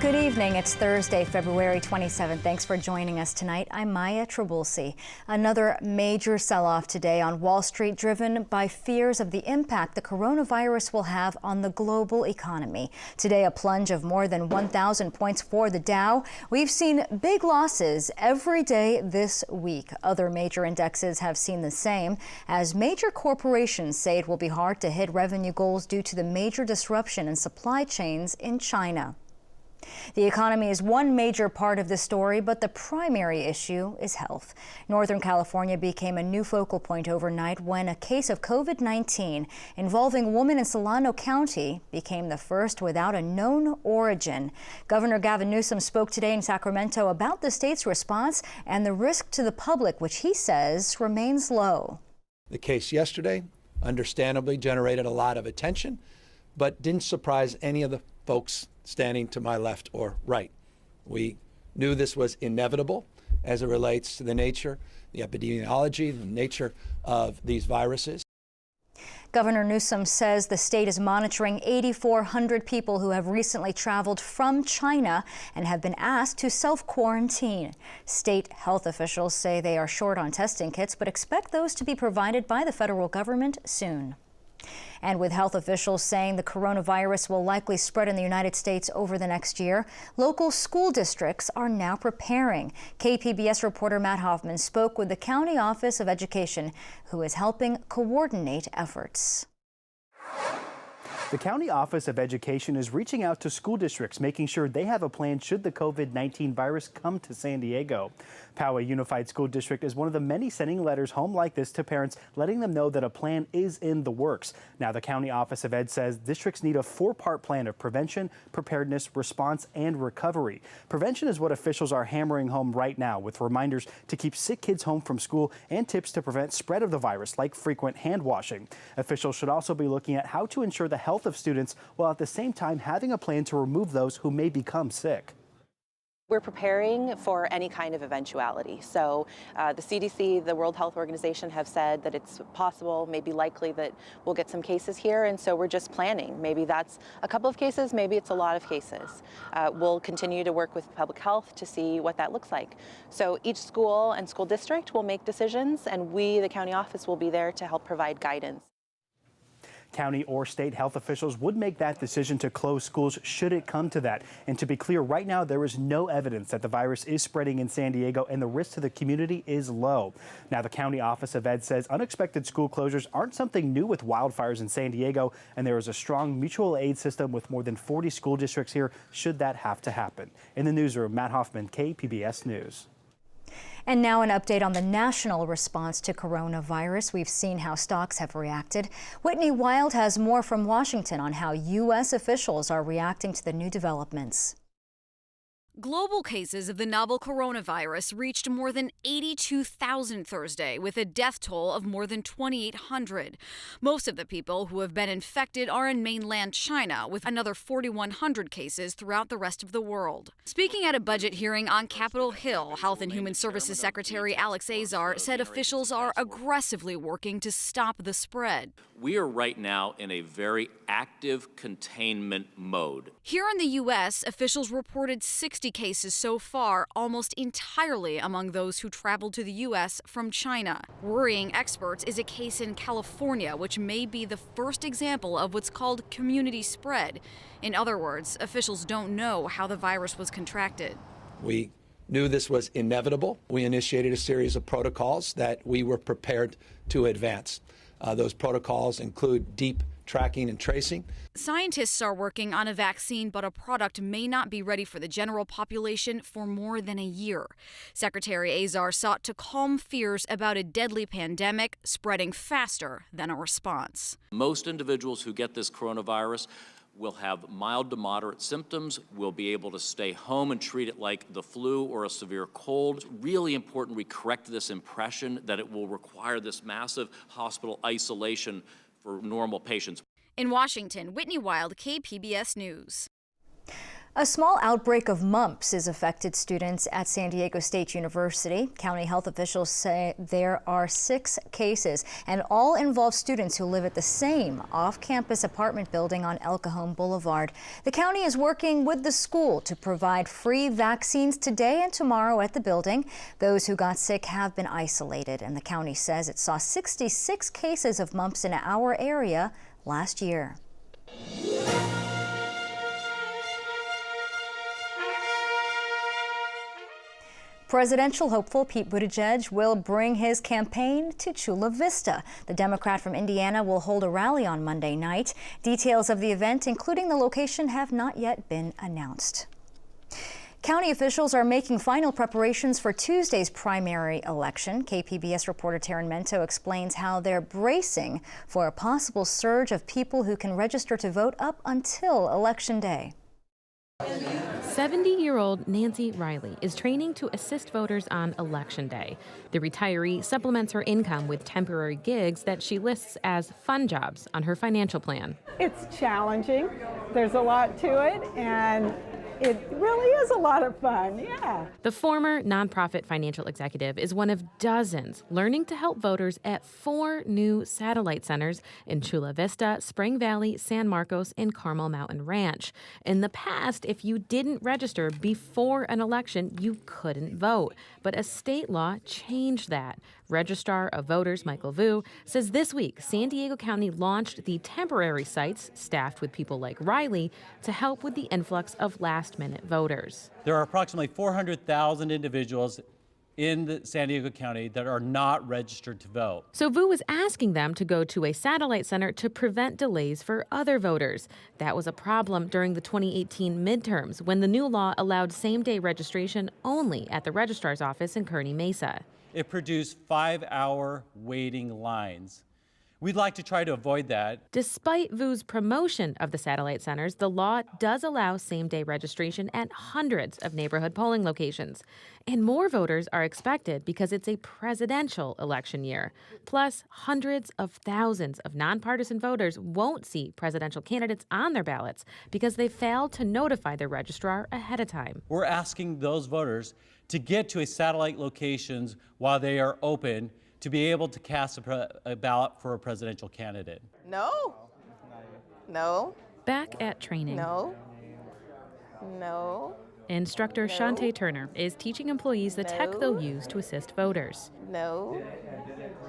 Good evening. It's Thursday, February 27th. Thanks for joining us tonight. I'm Maya Trabulsi. Another major sell-off today on Wall Street, driven by fears of the impact the coronavirus will have on the global economy. Today, a plunge of more than 1,000 points for the Dow. We've seen big losses every day this week. Other major indexes have seen the same, as major corporations say it will be hard to hit revenue goals due to the major disruption in supply chains in China. The economy is one major part of the story, but the primary issue is health. Northern California became a new focal point overnight when a case of COVID-19 involving a woman in Solano County became the first without a known origin. Governor Gavin Newsom spoke today in Sacramento about the state's response and the risk to the public, which he says remains low. The case yesterday understandably generated a lot of attention, but didn't surprise any of the folks standing to my left or right. We knew this was inevitable as it relates to the nature, the epidemiology, the nature of these viruses. Governor Newsom says the state is monitoring 8,400 people who have recently traveled from China and have been asked to self-quarantine. State health officials say they are short on testing kits, but expect those to be provided by the federal government soon. And with health officials saying the coronavirus will likely spread in the United States over the next year, local school districts are now preparing. KPBS reporter Matt Hoffman spoke with the County Office of Education, who is helping coordinate efforts. The County Office of Education is reaching out to school districts, making sure they have a plan should the COVID-19 virus come to San Diego. Poway Unified School District is one of the many sending letters home like this to parents, letting them know that a plan is in the works. Now, the County Office of Ed says districts need a four-part plan of prevention, preparedness, response, and recovery. Prevention is what officials are hammering home right now, with reminders to keep sick kids home from school and tips to prevent spread of the virus, like frequent hand washing. Officials should also be looking at how to ensure the health of students while at the same time having a plan to remove those who may become sick. We're preparing for any kind of eventuality. So the CDC, the World Health Organization, have said that it's possible, maybe likely, that we'll get some cases here. And so we're just planning. Maybe that's a couple of cases, maybe it's a lot of cases. We'll continue to work with public health to see what that looks like. So each school and school district will make decisions, and we, the county office, will be there to help provide guidance. County or state health officials would make that decision to close schools should it come to that. And to be clear, right now, there is no evidence that the virus is spreading in San Diego, and the risk to the community is low. Now, the County Office of Ed says unexpected school closures aren't something new with wildfires in San Diego, and there is a strong mutual aid system with more than 40 school districts here should that have to happen. In the newsroom, Matt Hoffman, KPBS News. And now an update on the national response to coronavirus. We've seen how stocks have reacted. Whitney Wild has more from Washington on how U.S. officials are reacting to the new developments. Global cases of the novel coronavirus reached more than 82,000 Thursday, with a death toll of more than 2,800. Most of the people who have been infected are in mainland China, with another 4,100 cases throughout the rest of the world. Speaking at a budget hearing on Capitol Hill, Health and Human Services Secretary Alex Azar said officials are aggressively working to stop the spread. We are right now in a very active containment mode. Here in the U.S., officials reported 60 cases so far, almost entirely among those who traveled to the U.S. from China. Worrying experts is a case in California, which may be the first example of what's called community spread. In other words, officials don't know how the virus was contracted. We knew this was inevitable. We initiated a series of protocols that we were prepared to advance. Those protocols include deep tracking and tracing. Scientists are working on a vaccine, but a product may not be ready for the general population for more than a year. Secretary Azar sought to calm fears about a deadly pandemic spreading faster than a response. Most individuals who get this coronavirus will have mild to moderate symptoms, will be able to stay home and treat it like the flu or a severe cold. It's really important we correct this impression that it will require this massive hospital isolation for normal patients. In Washington, Whitney Wild, KPBS News. A small outbreak of mumps has affected students at San Diego State University. County health officials say there are 6 cases, and all involve students who live at the same off-campus apartment building on El Cajon Boulevard. The county is working with the school to provide free vaccines today and tomorrow at the building. Those who got sick have been isolated, and the county says it saw 66 cases of mumps in our area last year. Presidential hopeful Pete Buttigieg will bring his campaign to Chula Vista. The Democrat from Indiana will hold a rally on Monday night. Details of the event, including the location, have not yet been announced. County officials are making final preparations for Tuesday's primary election. KPBS reporter Taryn Mento explains how they're bracing for a possible surge of people who can register to vote up until Election Day. 70-year-old Nancy Riley is training to assist voters on Election Day. The retiree supplements her income with temporary gigs that she lists as fun jobs on her financial plan. It's challenging. There's a lot to it, and it really is a lot of fun, yeah. The former nonprofit financial executive is one of dozens learning to help voters at 4 new satellite centers in Chula Vista, Spring Valley, San Marcos, and Carmel Mountain Ranch. In the past, if you didn't register before an election, you couldn't vote. But a state law changed that. Registrar of Voters Michael Vu says this week San Diego County launched the temporary sites staffed with people like Riley to help with the influx of last-minute voters. There are approximately 400,000 individuals in the San Diego County that are not registered to vote. So Vu was asking them to go to a satellite center to prevent delays for other voters. That was a problem during the 2018 midterms when the new law allowed same-day registration only at the registrar's office in Kearny Mesa. It produced 5-hour waiting lines. We'd like to try to avoid that. Despite Vu's promotion of the satellite centers, the law does allow same-day registration at hundreds of neighborhood polling locations. And more voters are expected because it's a presidential election year. Plus, hundreds of thousands of nonpartisan voters won't see presidential candidates on their ballots because they failed to notify their registrar ahead of time. We're asking those voters to get to a satellite locations while they are open to be able to cast a ballot for a presidential candidate. No. No. Back at training. No. No. Instructor Shantae Turner is teaching employees the tech they'll use to assist voters. No.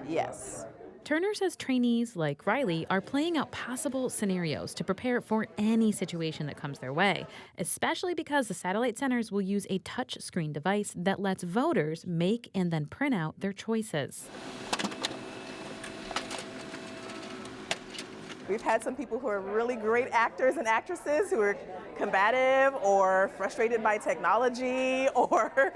Yes. Turner says trainees like Riley are playing out possible scenarios to prepare for any situation that comes their way, especially because the satellite centers will use a touch screen device that lets voters make and then print out their choices. We've had some people who are really great actors and actresses who are combative or frustrated by technology, or,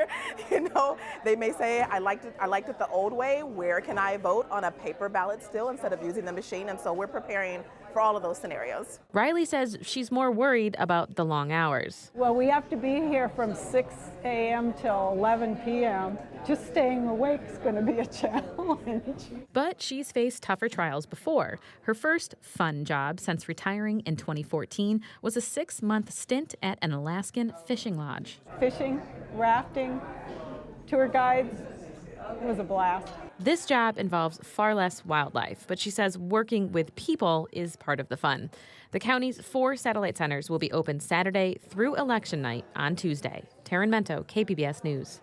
they may say, I liked it the old way. Where can I vote on a paper ballot still instead of using the machine? And so we're preparing for all of those scenarios. Riley says she's more worried about the long hours. Well, we have to be here from 6 a.m. till 11 p.m. Just staying awake is going to be a challenge. But she's faced tougher trials before. Her first fun job since retiring in 2014 was a 6-month stint at an Alaskan fishing lodge. Fishing, rafting, tour guides, it was a blast. This job involves far less wildlife, but she says working with people is part of the fun. The county's 4 satellite centers will be open Saturday through election night on Tuesday. Taryn Mento, KPBS News.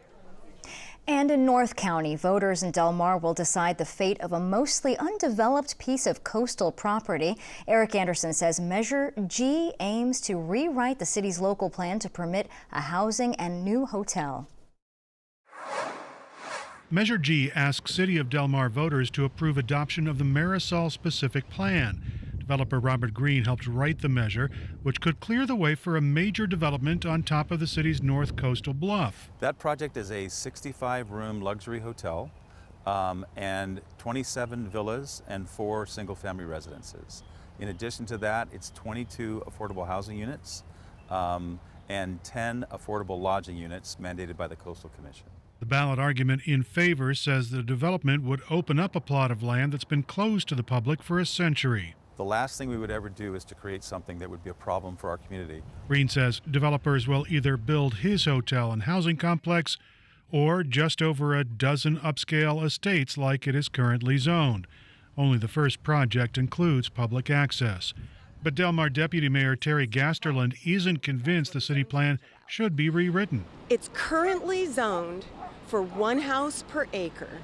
And in North County, voters in Del Mar will decide the fate of a mostly undeveloped piece of coastal property. Eric Anderson says Measure G aims to rewrite the city's local plan to permit a housing and new hotel. Measure G asks City of Del Mar voters to approve adoption of the Marisol-specific plan. Developer Robert Green helped write the measure, which could clear the way for a major development on top of the city's north coastal bluff. That project is a 65-room luxury hotel and 27 villas and 4 single-family residences. In addition to that, it's 22 affordable housing units and 10 affordable lodging units mandated by the Coastal Commission. The ballot argument in favor says the development would open up a plot of land that's been closed to the public for a century. The last thing we would ever do is to create something that would be a problem for our community. Green says developers will either build his hotel and housing complex or just over a dozen upscale estates like it is currently zoned. Only the first project includes public access. But Del Mar Deputy Mayor Terry Gasterland isn't convinced the city plan should be rewritten. It's currently zoned for 1 house per acre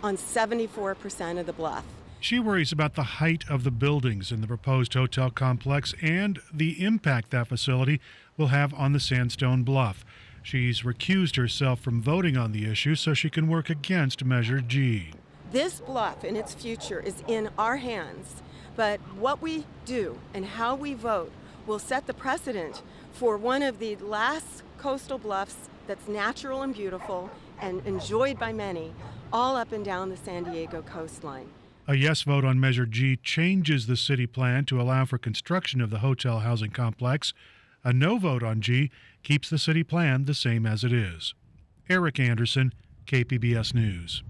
on 74% of the bluff. She worries about the height of the buildings in the proposed hotel complex and the impact that facility will have on the sandstone bluff. She's recused herself from voting on the issue so she can work against Measure G. This bluff and its future is in our hands, but what we do and how we vote will set the precedent for one of the last coastal bluffs that's natural and beautiful and enjoyed by many, all up and down the San Diego coastline. A yes vote on Measure G changes the city plan to allow for construction of the hotel housing complex. A no vote on G keeps the city plan the same as it is. Eric Anderson, KPBS News.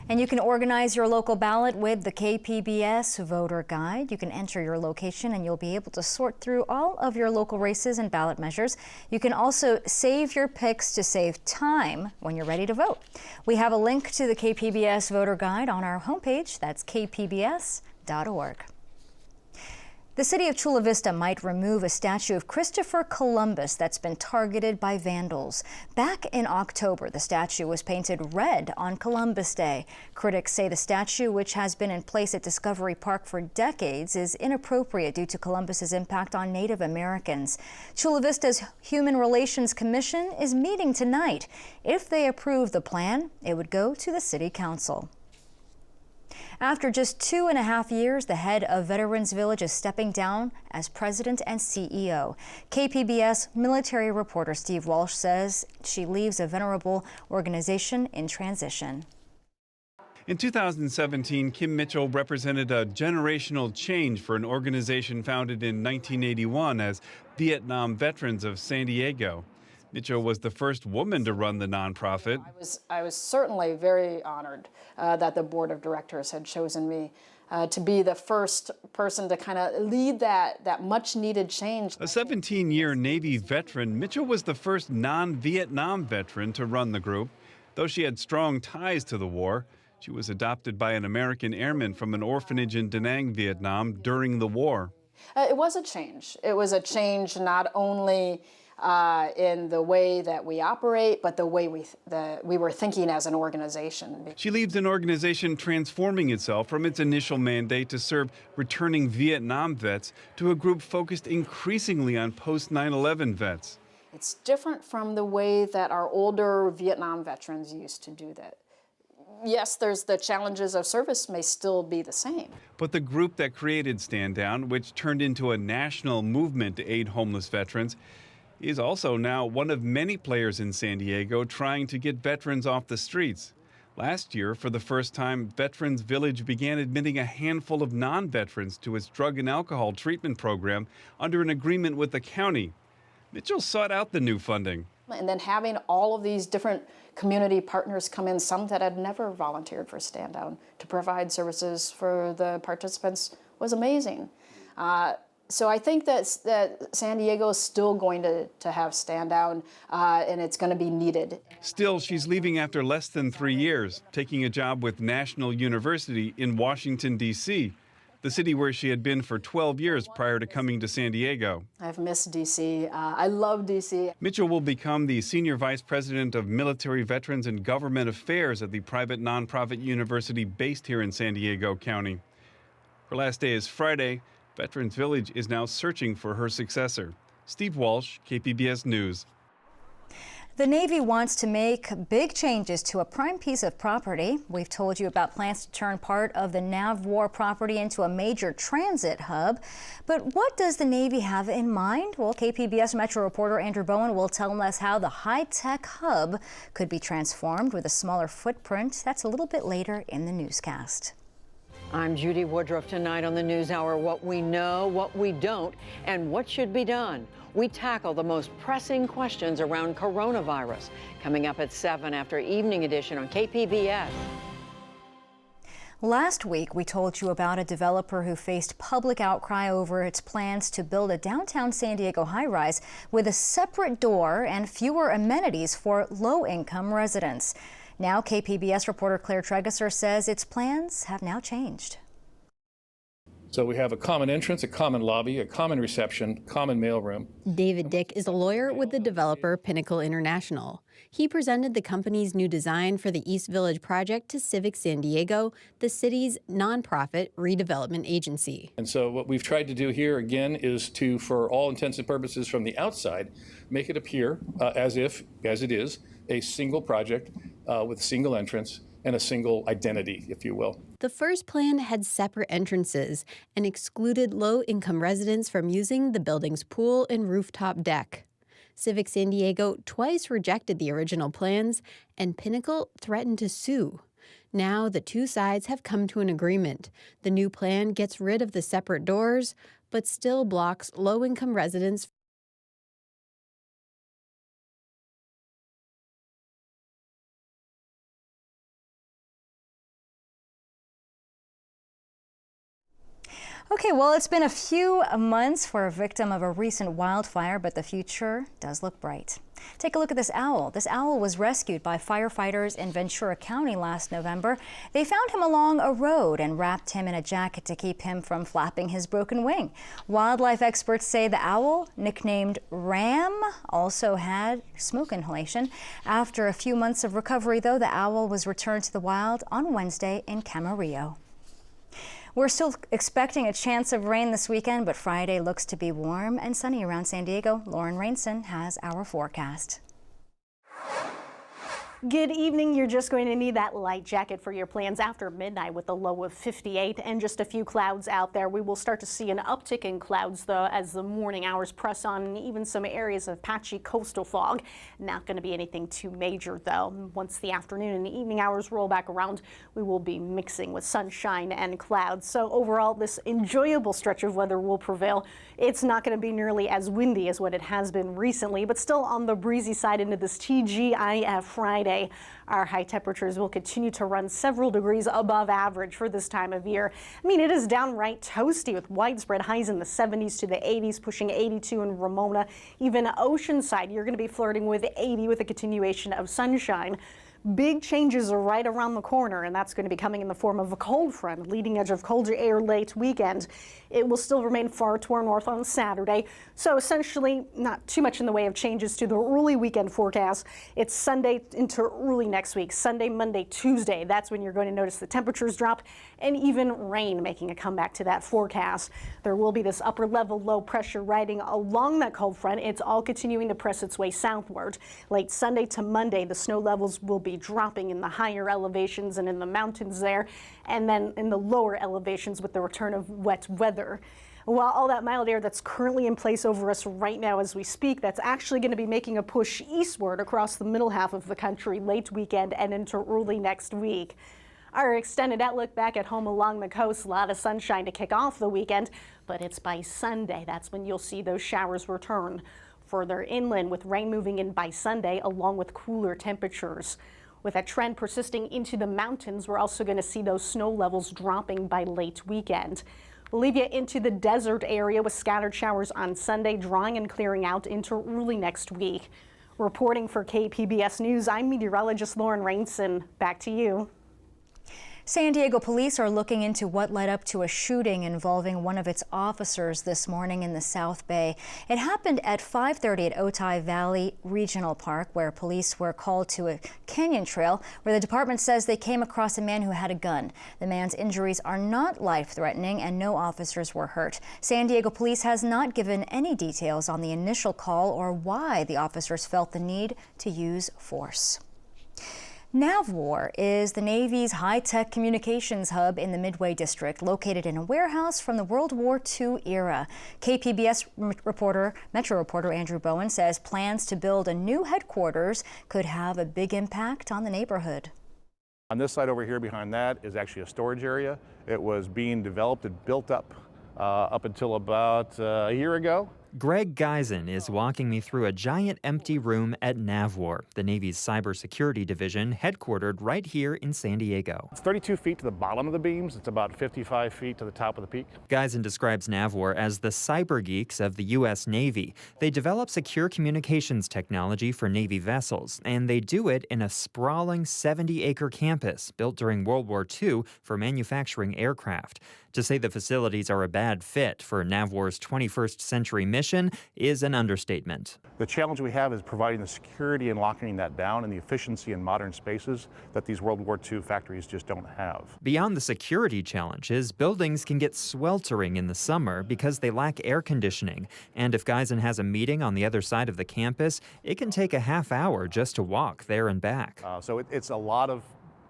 And you can organize your local ballot with the KPBS Voter Guide. You can enter your location and you'll be able to sort through all of your local races and ballot measures. You can also save your picks to save time when you're ready to vote. We have a link to the KPBS Voter Guide on our homepage. That's kpbs.org. The city of Chula Vista might remove a statue of Christopher Columbus that's been targeted by vandals. Back in October, the statue was painted red on Columbus Day. Critics say the statue, which has been in place at Discovery Park for decades, is inappropriate due to Columbus's impact on Native Americans. Chula Vista's Human Relations Commission is meeting tonight. If they approve the plan, it would go to the city council. After just 2.5 years, the head of Veterans Village is stepping down as president and CEO. KPBS military reporter Steve Walsh says she leaves a venerable organization in transition. In 2017, Kim Mitchell represented a generational change for an organization founded in 1981 as Vietnam Veterans of San Diego. Mitchell was the first woman to run the nonprofit. I was certainly very honored that the board of directors had chosen me to be the first person to kind of lead that much needed change. A 17-year Navy veteran, Mitchell was the first non-Vietnam veteran to run the group. Though she had strong ties to the war, she was adopted by an American airman from an orphanage in Da Nang, Vietnam during the war. It was a change. It was a change not only in the way that we operate, but the way we were thinking as an organization. She leads an organization transforming itself from its initial mandate to serve returning Vietnam vets to a group focused increasingly on post-9/11 vets. It's different from the way that our older Vietnam veterans used to do that. Yes, there's the challenges of service may still be the same. But the group that created Stand Down, which turned into a national movement to aid homeless veterans, is also now one of many players in San Diego trying to get veterans off the streets. Last year, for the first time, Veterans Village began admitting a handful of non-veterans to its drug and alcohol treatment program under an agreement with the county. Mitchell sought out the new funding. And then having all of these different community partners come in, some that had never volunteered for Stand Down, to provide services for the participants was amazing. So I think that San Diego is still going to have Stand Down, and it's going to be needed. Still, she's leaving after less than 3 years, taking a job with National University in Washington, D.C., the city where she had been for 12 years prior to coming to San Diego. I've missed D.C. I love D.C. Mitchell will become the Senior Vice President of Military Veterans and Government Affairs at the private nonprofit university based here in San Diego County. Her last day is Friday. Veterans Village is now searching for her successor. Steve Walsh, KPBS News. The Navy wants to make big changes to a prime piece of property. We've told you about plans to turn part of the NAVWAR property into a major transit hub. But what does the Navy have in mind? Well, KPBS Metro reporter Andrew Bowen will tell us how the high-tech hub could be transformed with a smaller footprint. That's a little bit later in the newscast. I'm Judy Woodruff. Tonight on the NewsHour, what we know, what we don't, and what should be done. We tackle the most pressing questions around coronavirus. Coming up at 7 after Evening Edition on KPBS. Last week, we told you about a developer who faced public outcry over its plans to build a downtown San Diego high-rise with a separate door and fewer amenities for low-income residents. Now, KPBS reporter Claire Tregesser says its plans have now changed. So we have a common entrance, a common lobby, a common reception, common mailroom. David Dick is a lawyer with the developer Pinnacle International. He presented the company's new design for the East Village project to Civic San Diego, the city's nonprofit redevelopment agency. And so what we've tried to do here again is to, for all intents and purposes from the outside, make it appear as it is, a single project with a single entrance and a single identity, if you will. The first plan had separate entrances and excluded low-income residents from using the building's pool and rooftop deck. Civic San Diego twice rejected the original plans, and Pinnacle threatened to sue. Now the two sides have come to an agreement. The new plan gets rid of the separate doors, but still blocks low-income residents. Okay, well, it's been a few months for a victim of a recent wildfire, but the future does look bright. Take a look at this owl. This owl was rescued by firefighters in Ventura County last November. They found him along a road and wrapped him in a jacket to keep him from flapping his broken wing. Wildlife experts say the owl, nicknamed Ram, also had smoke inhalation. After a few months of recovery, though, the owl was returned to the wild on Wednesday in Camarillo. We're still expecting a chance of rain this weekend, but Friday looks to be warm and sunny around San Diego. Lauren Rainson has our forecast. Good evening. You're just going to need that light jacket for your plans after midnight with a low of 58 and just a few clouds out there. We will start to see an uptick in clouds, though, as the morning hours press on, and even some areas of patchy coastal fog. Not going to be anything too major, though. Once the afternoon and the evening hours roll back around, we will be mixing with sunshine and clouds. So overall, this enjoyable stretch of weather will prevail. It's not going to be nearly as windy as what it has been recently, but still on the breezy side into this TGIF Friday. Our high temperatures will continue to run several degrees above average for this time of year. I mean, it is downright toasty with widespread highs in the 70s to the 80s, pushing 82 in Ramona. Even Oceanside, you're going to be flirting with 80 with a continuation of sunshine. Big changes are right around the corner, and that's going to be coming in the form of a cold front, leading edge of colder air late weekend. It will still remain far to our north on Saturday, so essentially not too much in the way of changes to the early weekend forecast. It's Sunday into early next week, Sunday, Monday, Tuesday. That's when you're going to notice the temperatures drop and even rain making a comeback to that forecast. There will be this upper level low pressure riding along that cold front. It's all continuing to press its way southward. Late Sunday to Monday, the snow levels will be dropping in the higher elevations and in the mountains there, and then in the lower elevations with the return of wet weather. While all that mild air that's currently in place over us right now as we speak, that's actually going to be making a push eastward across the middle half of the country late weekend and into early next week. Our extended outlook back at home along the coast, a lot of sunshine to kick off the weekend, but it's by Sunday. That's when you'll see those showers return. Further inland with rain moving in by Sunday along with cooler temperatures. With that trend persisting into the mountains, we're also going to see those snow levels dropping by late weekend. We'll leave you into the desert area with scattered showers on Sunday, drying and clearing out into early next week. Reporting for KPBS News, I'm meteorologist Lauren Rainson. Back to you. San Diego police are looking into what led up to a shooting involving one of its officers this morning in the South Bay. It happened at 5:30 at Otay Valley Regional Park, where police were called to a canyon trail where the department says they came across a man who had a gun. The man's injuries are not life-threatening and no officers were hurt. San Diego police has not given any details on the initial call or why the officers felt the need to use force. Navwar is the Navy's high-tech communications hub in the Midway District, located in a warehouse from the World War II era. KPBS Metro reporter Andrew Bowen says plans to build a new headquarters could have a big impact on the neighborhood. On this side over here behind that is actually a storage area. It was being developed and built up until about a year ago. Greg Geisen is walking me through a giant empty room at NAVWAR, the Navy's cybersecurity division, headquartered right here in San Diego. It's 32 feet to the bottom of the beams. It's about 55 feet to the top of the peak. Geisen describes NAVWAR as the cyber geeks of the U.S. Navy. They develop secure communications technology for Navy vessels, and they do it in a sprawling 70-acre campus built during World War II for manufacturing aircraft. To say the facilities are a bad fit for NAVWAR's 21st century mission is an understatement. The challenge we have is providing the security and locking that down and the efficiency in modern spaces that these World War II factories just don't have. Beyond the security challenges, buildings can get sweltering in the summer because they lack air conditioning. And if Geisen has a meeting on the other side of the campus, it can take a half hour just to walk there and back. So it's a lot of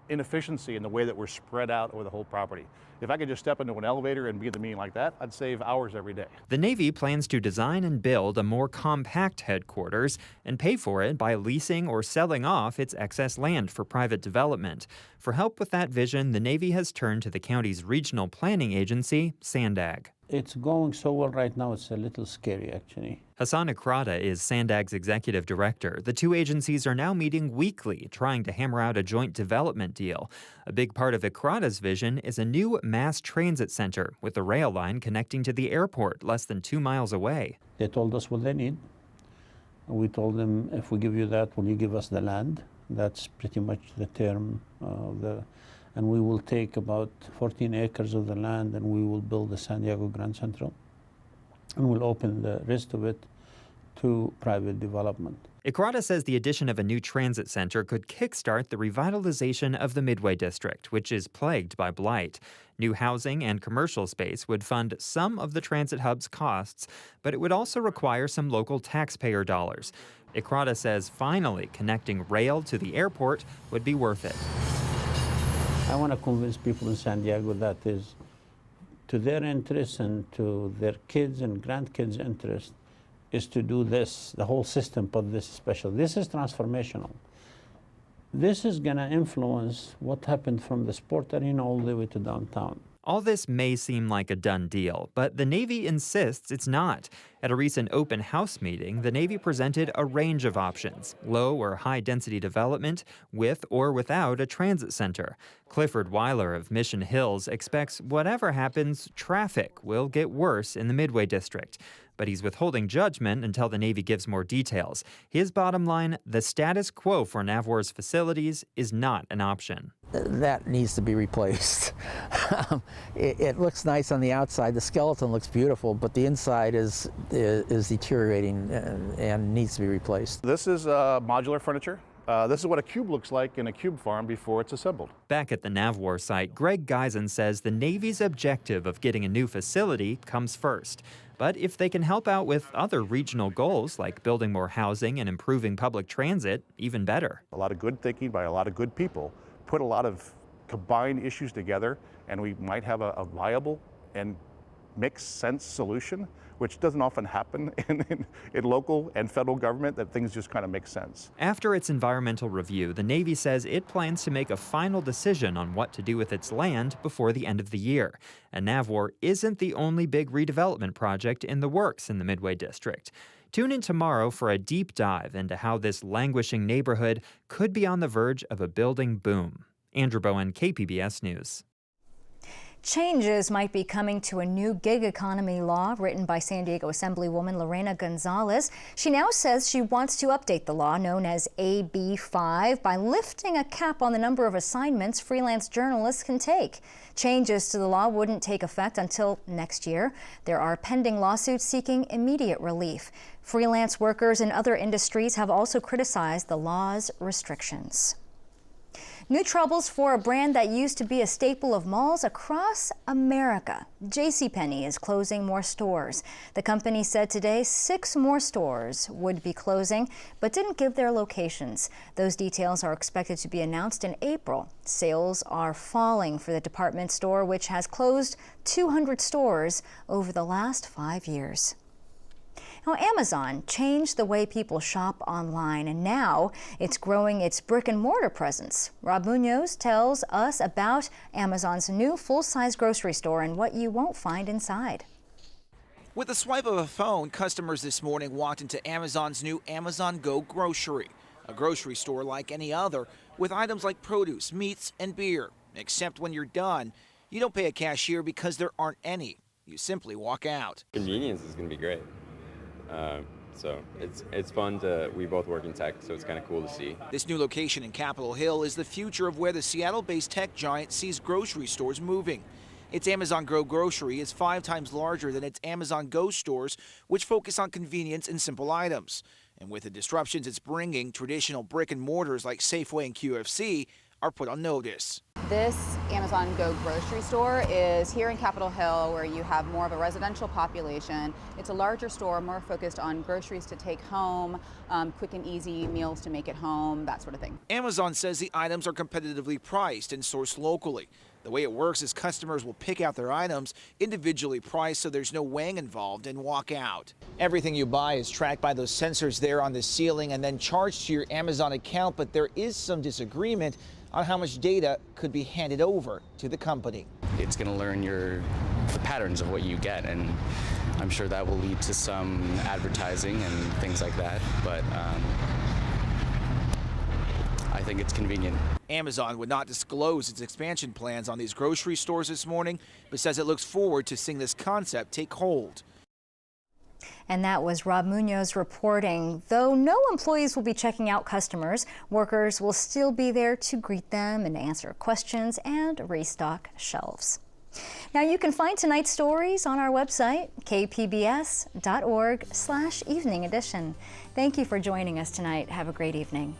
inefficiency in the way that we're spread out over the whole property. If I could just step into an elevator and be at the meeting like that, I'd save hours every day. The Navy plans to design and build a more compact headquarters and pay for it by leasing or selling off its excess land for private development. For help with that vision, the Navy has turned to the county's regional planning agency, SANDAG. It's going so well right now, it's a little scary, actually. Hassan Ikrada is SANDAG's executive director. The two agencies are now meeting weekly, trying to hammer out a joint development deal. A big part of Ikrada's vision is a new mass transit center with a rail line connecting to the airport less than 2 miles away. They told us what they need. We told them, if we give you that, will you give us the land? That's pretty much the term and we will take about 14 acres of the land and we will build the San Diego Grand Central. And we'll open the rest of it to private development. Ikrada says the addition of a new transit center could kickstart the revitalization of the Midway District, which is plagued by blight. New housing and commercial space would fund some of the transit hub's costs, but it would also require some local taxpayer dollars. Ikrada says finally connecting rail to the airport would be worth it. I want to convince people in San Diego that is to their interest and to their kids' and grandkids' interest is to do this, the whole system, put this special. This is transformational. This is going to influence what happened from the sport arena all the way to downtown. All this may seem like a done deal, but the Navy insists it's not. At a recent open house meeting, the Navy presented a range of options: low or high-density development, with or without a transit center. Clifford Weiler of Mission Hills expects whatever happens, traffic will get worse in the Midway District. But he's withholding judgment until the Navy gives more details. His bottom line, the status quo for NAVWAR's facilities is not an option. That needs to be replaced. It looks nice on the outside, the skeleton looks beautiful, but the inside is deteriorating and needs to be replaced. This is modular furniture. This is what a cube looks like in a cube farm before it's assembled. Back at the NAVWAR site, Greg Geisen says the Navy's objective of getting a new facility comes first. But if they can help out with other regional goals, like building more housing and improving public transit, even better. A lot of good thinking by a lot of good people put a lot of combined issues together, and we might have a viable and makes sense solution, which doesn't often happen in local and federal government, that things just kind of make sense. After its environmental review, the Navy says it plans to make a final decision on what to do with its land before the end of the year. And NAVWAR isn't the only big redevelopment project in the works in the Midway District. Tune in tomorrow for a deep dive into how this languishing neighborhood could be on the verge of a building boom. Andrew Bowen, KPBS News. Changes might be coming to a new gig economy law written by San Diego Assemblywoman Lorena Gonzalez. She now says she wants to update the law known as AB 5 by lifting a cap on the number of assignments freelance journalists can take. Changes to the law wouldn't take effect until next year. There are pending lawsuits seeking immediate relief. Freelance workers in other industries have also criticized the law's restrictions. New troubles for a brand that used to be a staple of malls across America. Penney is closing more stores. The company said today 6 more stores would be closing, but didn't give their locations. Those details are expected to be announced in April. Sales are falling for the department store, which has closed 200 stores over the last 5 years. Now, Amazon changed the way people shop online, and now it's growing its brick-and-mortar presence. Rob Munoz tells us about Amazon's new full-size grocery store and what you won't find inside. With the swipe of a phone, customers this morning walked into Amazon's new Amazon Go Grocery, a grocery store like any other with items like produce, meats, and beer. Except when you're done, you don't pay a cashier because there aren't any. You simply walk out. Convenience is going to be great. So it's fun we both work in tech, so it's kind of cool to see. This new location in Capitol Hill is the future of where the Seattle-based tech giant sees grocery stores moving. Its Amazon Go Grocery is 5 times larger than its Amazon Go stores, which focus on convenience and simple items. And with the disruptions it's bringing, traditional brick and mortars like Safeway and QFC are put on notice. This Amazon Go grocery store is here in Capitol Hill, where you have more of a residential population. It's a larger store, more focused on groceries to take home, quick and easy meals to make at home, that sort of thing. Amazon says the items are competitively priced and sourced locally. The way it works is customers will pick out their items individually priced so there's no weighing involved and walk out. Everything you buy is tracked by those sensors there on the ceiling and then charged to your Amazon account, but there is some disagreement on how much data could be handed over to the company. It's going to learn the patterns of what you get, and I'm sure that will lead to some advertising and things like that, but I think it's convenient. Amazon would not disclose its expansion plans on these grocery stores this morning, but says it looks forward to seeing this concept take hold. And that was Rob Munoz reporting. Though no employees will be checking out customers, workers will still be there to greet them and answer questions and restock shelves. Now you can find tonight's stories on our website, kpbs.org/evening edition. Thank you for joining us tonight. Have a great evening.